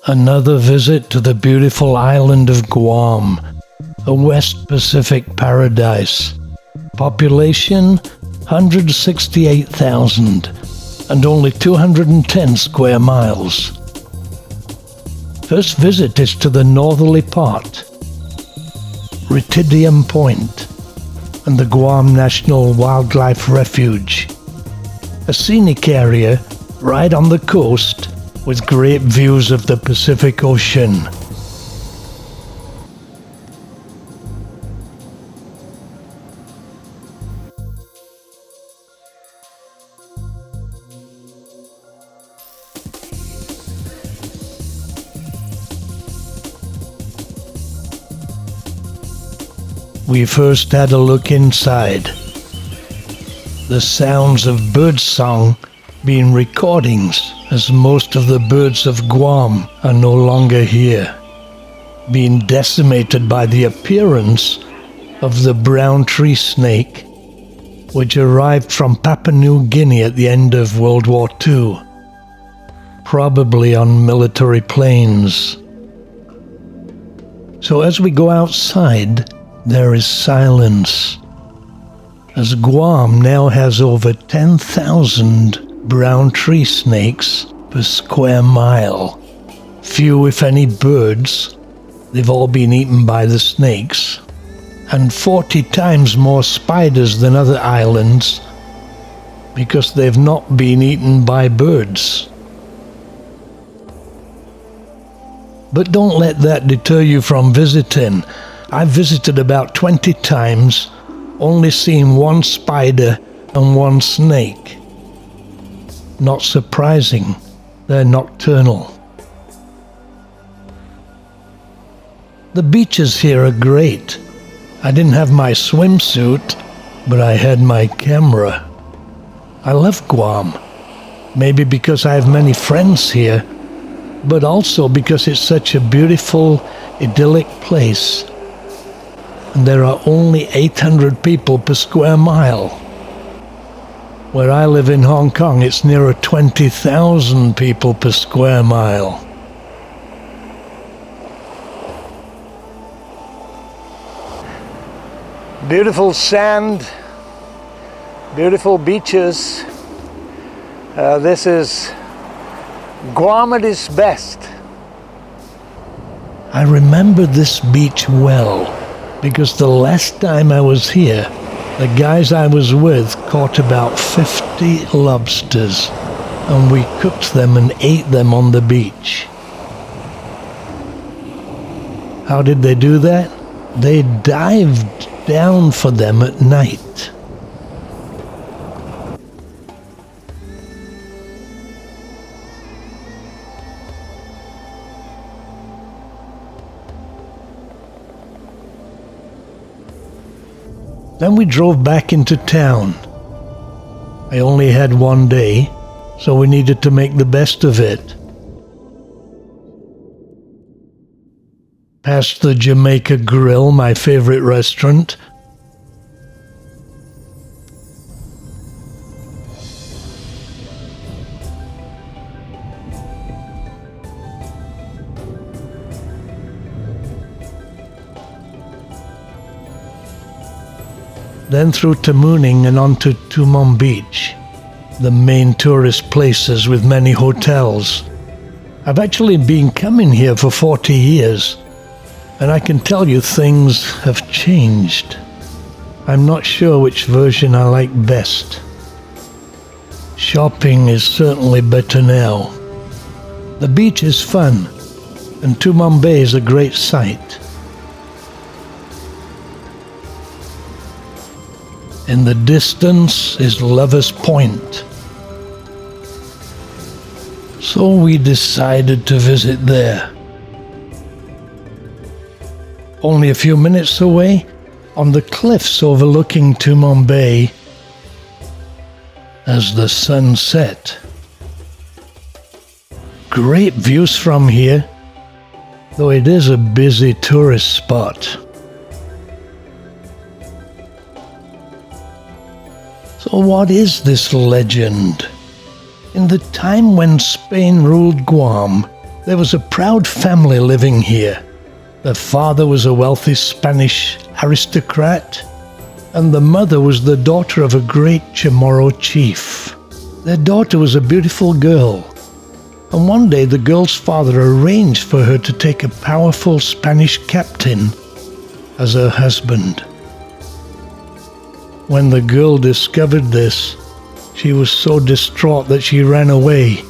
Another visit to the beautiful island of Guam, a West Pacific paradise. Population 168,000 and only 210 square miles. First visit is to the northerly part, Retidium Point, and the Guam National Wildlife Refuge, a scenic area right on the coast with great views of the Pacific Ocean. We first had a look inside. The sounds of birdsong being recordings, as most of the birds of Guam are no longer here, being decimated by the appearance of the brown tree snake, which arrived from Papua New Guinea at the end of World War II, probably on military planes. So as we go outside, there is silence, as Guam now has over 10,000 brown tree snakes per square mile. Few, if any, birds. They've all been eaten by the snakes. And 40 times more spiders than other islands, because they've not been eaten by birds. But don't let that deter you from visiting. I've visited about 20 times, only seen one spider and one snake. Not surprising, they're nocturnal. The beaches here are great. I didn't have my swimsuit, but I had my camera. I love Guam, maybe because I have many friends here, but also because it's such a beautiful, idyllic place. And there are only 800 people per square mile. Where I live in Hong Kong, it's nearer 20,000 people per square mile. Beautiful sand, beautiful beaches. This is Guam at its best. I remember this beach well, because the last time I was here, the guys I was with caught about 50 lobsters, and we cooked them and ate them on the beach. How did they do that? They dived down for them at night. Then we drove back into town. I only had one day, so we needed to make the best of it. Past the Jamaica Grill, my favorite restaurant. Then through Tamuning and on to Tumon Beach, the main tourist places with many hotels. I've actually been coming here for 40 years, and I can tell you things have changed. I'm not sure which version I like best. Shopping is certainly better now. The beach is fun, and Tumon Bay is a great sight. In the distance is Lovers Point. So we decided to visit there. Only a few minutes away, on the cliffs overlooking Tumon Bay, as the sun set. Great views from here, though it is a busy tourist spot. So what is this legend? In the time when Spain ruled Guam, there was a proud family living here. The father was a wealthy Spanish aristocrat, and the mother was the daughter of a great Chamorro chief. Their daughter was a beautiful girl, and one day the girl's father arranged for her to take a powerful Spanish captain as her husband. When the girl discovered this, she was so distraught that she ran away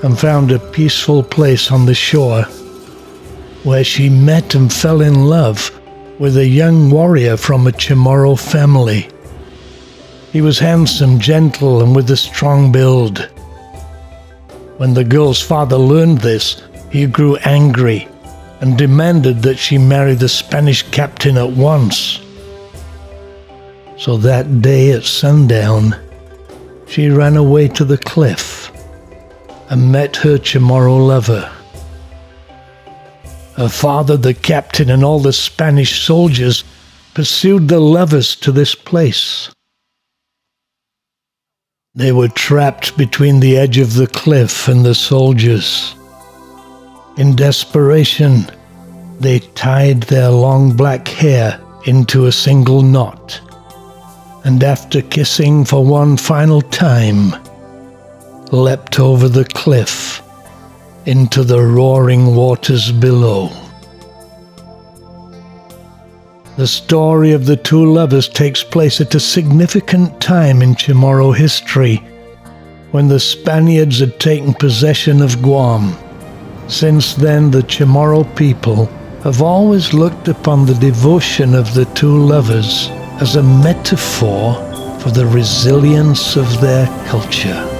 and found a peaceful place on the shore, where she met and fell in love with a young warrior from a Chamorro family. He was handsome, gentle, and with a strong build. When the girl's father learned this, he grew angry and demanded that she marry the Spanish captain at once. So that day at sundown, she ran away to the cliff and met her Chamorro lover. Her father, the captain, and all the Spanish soldiers pursued the lovers to this place. They were trapped between the edge of the cliff and the soldiers. In desperation, they tied their long black hair into a single knot, and after kissing for one final time, leapt over the cliff into the roaring waters below. The story of the two lovers takes place at a significant time in Chamorro history, when the Spaniards had taken possession of Guam. Since then, the Chamorro people have always looked upon the devotion of the two lovers as a metaphor for the resilience of their culture.